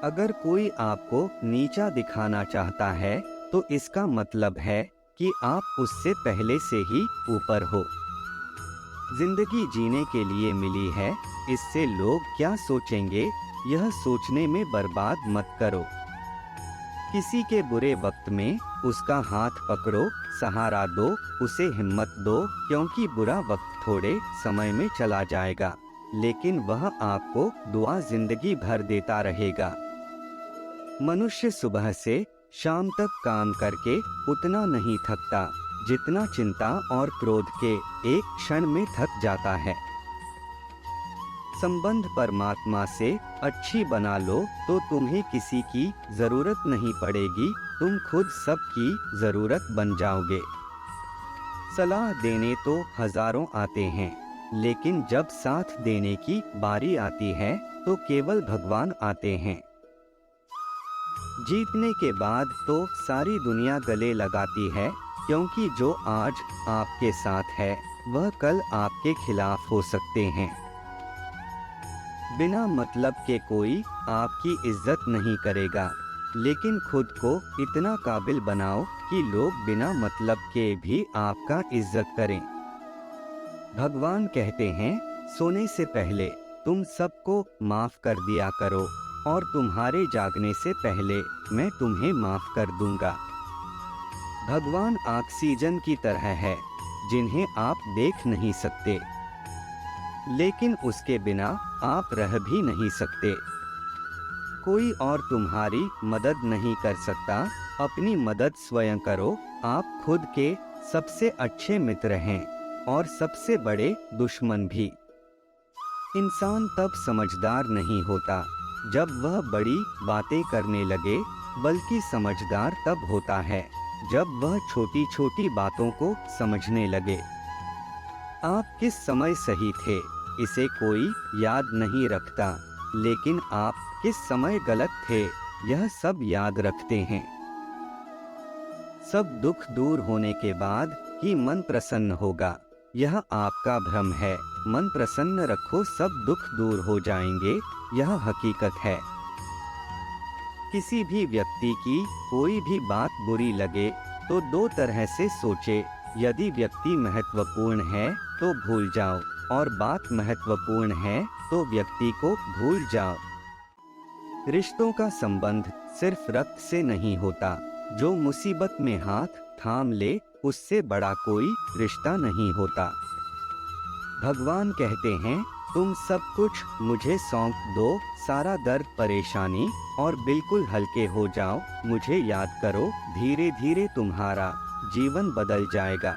अगर कोई आपको नीचा दिखाना चाहता है, तो इसका मतलब है कि आप उससे पहले से ही ऊपर हो। जिंदगी जीने के लिए मिली है, इससे लोग क्या सोचेंगे, यह सोचने में बर्बाद मत करो। किसी के बुरे वक्त में उसका हाथ पकड़ो, सहारा दो, उसे हिम्मत दो, क्योंकि बुरा वक्त थोड़े समय में चला जाएगा, लेकिन वह आपको दुआ जिंदगी भर देता रहेगा। मनुष्य सुबह से शाम तक काम करके उतना नहीं थकता, जितना चिंता और क्रोध के एक क्षण में थक जाता है। संबंध परमात्मा से अच्छी बना लो तो तुम्हें किसी की जरूरत नहीं पड़ेगी, तुम खुद सबकी जरूरत बन जाओगे। सलाह देने तो हजारों आते हैं, लेकिन जब साथ देने की बारी आती है तो केवल भगवान आते हैं। जीतने के बाद तो सारी दुनिया गले लगाती है, क्योंकि जो आज आपके साथ है वह कल आपके खिलाफ हो सकते हैं। बिना मतलब के कोई आपकी इज्जत नहीं करेगा, लेकिन खुद को इतना काबिल बनाओ कि लोग बिना मतलब के भी आपका इज्जत करें। भगवान कहते हैं, सोने से पहले तुम सबको माफ कर दिया करो, और तुम्हारे जागने से पहले मैं तुम्हें माफ कर दूंगा। भगवान ऑक्सीजन की तरह है, जिन्हें आप देख नहीं सकते, लेकिन उसके बिना आप रह भी नहीं सकते। कोई और तुम्हारी मदद नहीं कर सकता, अपनी मदद स्वयं करो। आप खुद के सबसे अच्छे मित्र हैं और सबसे बड़े दुश्मन भी। इंसान तब समझदार नहीं होता जब वह बड़ी बातें करने लगे, बल्कि समझदार तब होता है जब वह छोटी छोटी बातों को समझने लगे। आप किस समय सही थे, इसे कोई याद नहीं रखता, लेकिन आप किस समय गलत थे, यह सब याद रखते हैं। सब दुख दूर होने के बाद ही मन प्रसन्न होगा, यह आपका भ्रम है। मन प्रसन्न रखो, सब दुख दूर हो जाएंगे, यह हकीकत है। किसी भी व्यक्ति की कोई भी बात बुरी लगे तो दो तरह से सोचे। यदि व्यक्ति महत्वपूर्ण है तो भूल जाओ, और बात महत्वपूर्ण है तो व्यक्ति को भूल जाओ। रिश्तों का संबंध सिर्फ रक्त से नहीं होता, जो मुसीबत में हाथ थाम ले उससे बड़ा कोई रिश्ता नहीं होता। भगवान कहते हैं, तुम सब कुछ मुझे सौंप दो, सारा दर्द परेशानी, और बिल्कुल हल्के हो जाओ। मुझे याद करो, धीरे धीरे तुम्हारा जीवन बदल जाएगा।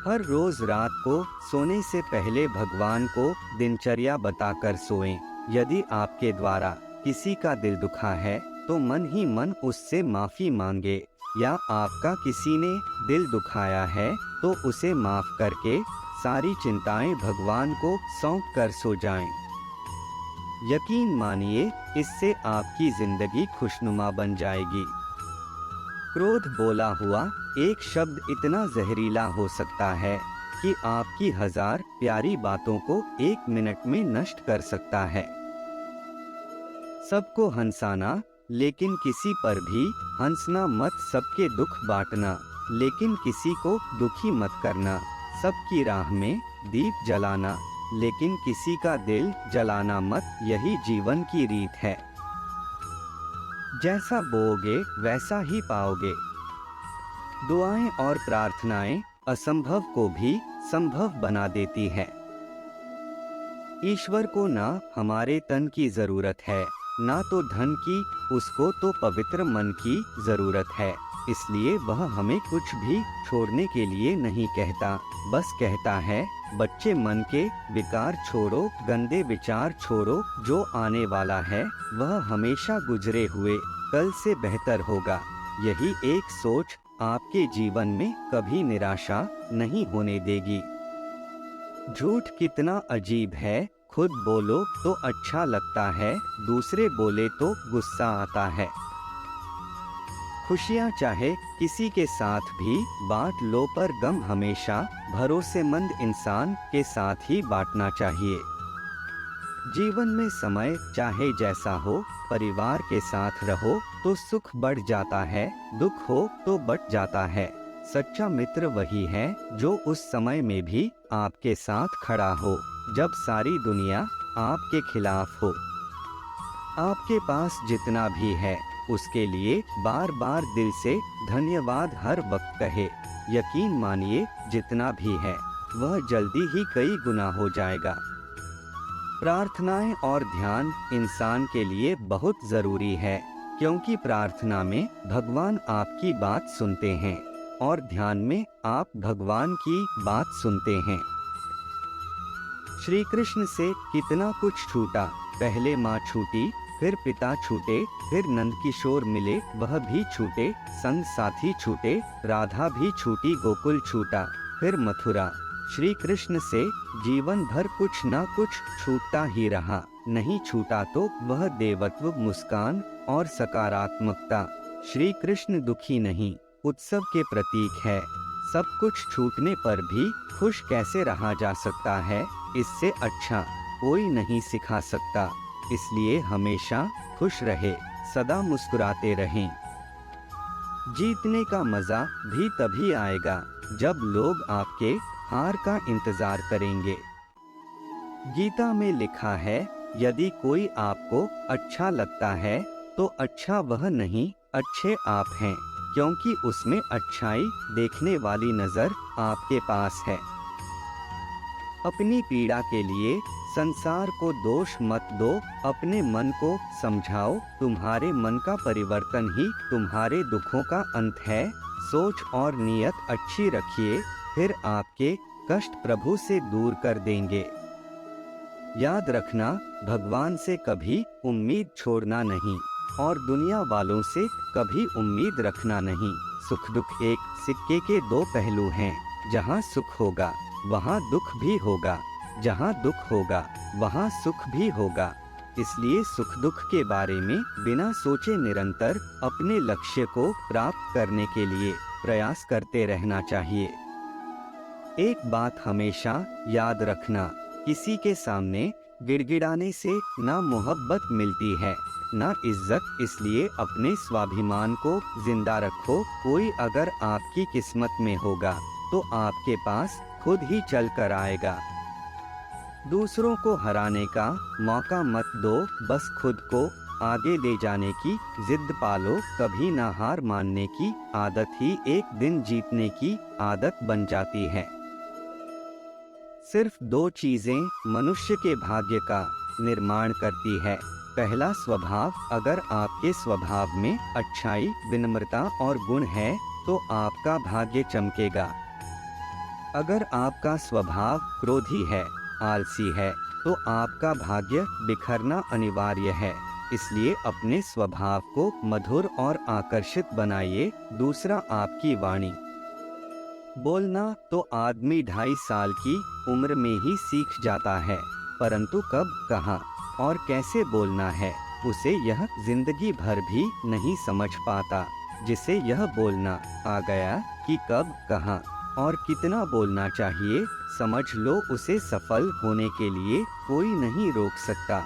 हर रोज रात को सोने से पहले भगवान को दिनचर्या बताकर सोएं। यदि आपके द्वारा किसी का दिल दुखा है तो मन ही मन उससे माफी मांगे, या आपका किसी ने दिल दुखाया है तो उसे माफ करके सारी चिंताएं भगवान को सौंप कर सो जाएं। यकीन मानिए, इससे आपकी जिंदगी खुशनुमा बन जाएगी। क्रोध बोला हुआ एक शब्द इतना जहरीला हो सकता है कि आपकी हजार प्यारी बातों को एक मिनट में नष्ट कर सकता है। सबको हंसाना, लेकिन किसी पर भी हंसना मत। सबके दुख बांटना, लेकिन किसी को दुखी मत करना। सबकी राह में दीप जलाना, लेकिन किसी का दिल जलाना मत। यही जीवन की रीत है। जैसा बोओगे वैसा ही पाओगे। दुआएं और प्रार्थनाएं असंभव को भी संभव बना देती है। ईश्वर को ना हमारे तन की जरूरत है, ना तो धन की, उसको तो पवित्र मन की जरूरत है। इसलिए वह हमें कुछ भी छोड़ने के लिए नहीं कहता, बस कहता है, बच्चे मन के विकार छोड़ो, गंदे विचार छोड़ो। जो आने वाला है वह हमेशा गुजरे हुए कल से बेहतर होगा। यही एक सोच आपके जीवन में कभी निराशा नहीं होने देगी। झूठ कितना अजीब है, खुद बोलो तो अच्छा लगता है, दूसरे बोले तो गुस्सा आता है। खुशियाँ चाहे किसी के साथ भी बांट लो, पर गम हमेशा भरोसेमंद इंसान के साथ ही बांटना चाहिए। जीवन में समय चाहे जैसा हो, परिवार के साथ रहो तो सुख बढ़ जाता है, दुख हो तो बढ़ जाता है। सच्चा मित्र वही है जो उस समय में भी आपके साथ खड़ा हो जब सारी दुनिया आपके खिलाफ हो। आपके पास जितना भी है उसके लिए बार बार दिल से धन्यवाद हर वक्त कहे। यकीन मानिए जितना भी है वह जल्दी ही कई गुना हो जाएगा। प्रार्थनाएं और ध्यान इंसान के लिए बहुत जरूरी है, क्योंकि प्रार्थना में भगवान आपकी बात सुनते हैं और ध्यान में आप भगवान की बात सुनते हैं। श्री कृष्ण से कितना कुछ छूटा, पहले माँ छूटी, फिर पिता छूटे, फिर नंद किशोर मिले वह भी छूटे, संग साथी छूटे, राधा भी छूटी, गोकुल छूटा, फिर मथुरा। श्री कृष्ण से जीवन भर कुछ ना कुछ छूटता ही रहा। नहीं छूटा तो वह देवत्व, मुस्कान और सकारात्मकता। श्री कृष्ण दुखी नहीं, उत्सव के प्रतीक है। सब कुछ छूटने पर भी खुश कैसे रहा जा सकता है, इससे अच्छा कोई नहीं सिखा सकता। इसलिए हमेशा खुश रहे, सदा मुस्कुराते रहें। जीतने का मजा भी तभी आएगा जब लोग आपके हार का इंतजार करेंगे। गीता में लिखा है, यदि कोई आपको अच्छा लगता है तो अच्छा वह नहीं, अच्छे आप हैं, क्योंकि उसमें अच्छाई देखने वाली नजर आपके पास है। अपनी पीड़ा के लिए संसार को दोष मत दो, अपने मन को समझाओ। तुम्हारे मन का परिवर्तन ही तुम्हारे दुखों का अंत है। सोच और नियत अच्छी रखिए, फिर आपके कष्ट प्रभु से दूर कर देंगे। याद रखना, भगवान से कभी उम्मीद छोड़ना नहीं और दुनिया वालों से कभी उम्मीद रखना नहीं। सुख दुख एक सिक्के के दो पहलू हैं। जहाँ सुख होगा वहाँ दुख भी होगा, जहाँ दुख होगा वहाँ सुख भी होगा। इसलिए सुख दुख के बारे में बिना सोचे निरंतर अपने लक्ष्य को प्राप्त करने के लिए प्रयास करते रहना चाहिए। एक बात हमेशा याद रखना, किसी के सामने गिड़गिड़ाने से ना मोहब्बत मिलती है ना इज्जत। इसलिए अपने स्वाभिमान को जिंदा रखो। कोई अगर आपकी किस्मत में होगा तो आपके पास खुद ही चल कर आएगा। दूसरों को हराने का मौका मत दो, बस खुद को आगे ले जाने की जिद पालो। कभी ना हार मानने की आदत ही एक दिन जीतने की आदत बन जाती है। सिर्फ दो चीजें मनुष्य के भाग्य का निर्माण करती है। पहला स्वभाव, अगर आपके स्वभाव में अच्छाई, विनम्रता और गुण है तो आपका भाग्य चमकेगा। अगर आपका स्वभाव क्रोधी है, आलसी है, तो आपका भाग्य बिखरना अनिवार्य है। इसलिए अपने स्वभाव को मधुर और आकर्षित बनाइए। दूसरा, आपकी वाणी। बोलना तो आदमी 2.5 साल की उम्र में ही सीख जाता है, परंतु कब, कहाँ और कैसे बोलना है उसे यह जिंदगी भर भी नहीं समझ पाता। जिसे यह बोलना आ गया कि कब, कहाँ और कितना बोलना चाहिए, समझ लो उसे सफल होने के लिए कोई नहीं रोक सकता।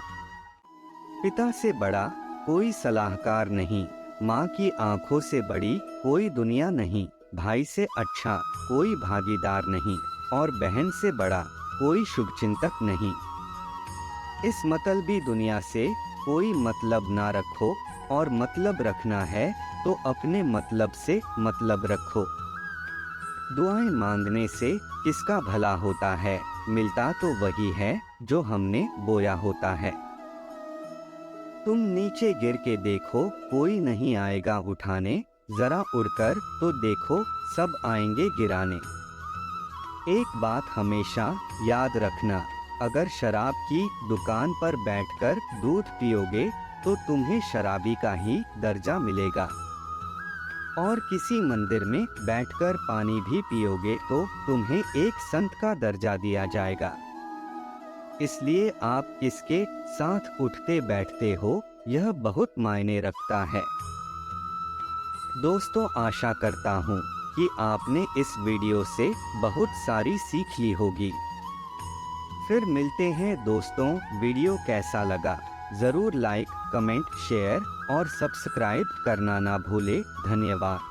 पिता से बड़ा कोई सलाहकार नहीं, माँ की आंखों से बड़ी कोई दुनिया नहीं, भाई से अच्छा कोई भागीदार नहीं और बहन से बड़ा कोई शुभचिंतक नहीं। इस मतलबी दुनिया से कोई मतलब ना रखो, और मतलब रखना है तो अपने मतलब से मतलब रखो। दुआएं मांगने से किसका भला होता है, मिलता तो वही है जो हमने बोया होता है। तुम नीचे गिर के देखो, कोई नहीं आएगा उठाने, जरा उड़कर तो देखो सब आएंगे गिराने। एक बात हमेशा याद रखना, अगर शराब की दुकान पर बैठकर दूध पियोगे तो तुम्हें शराबी का ही दर्जा मिलेगा, और किसी मंदिर में बैठकर पानी भी पियोगे तो तुम्हें एक संत का दर्जा दिया जाएगा। इसलिए आप किसके साथ उठते बैठते हो यह बहुत मायने रखता है। दोस्तों, आशा करता हूँ कि आपने इस वीडियो से बहुत सारी सीख ली होगी। फिर मिलते हैं दोस्तों। वीडियो कैसा लगा जरूर लाइक, कमेंट, शेयर और सब्सक्राइब करना ना भूले। धन्यवाद।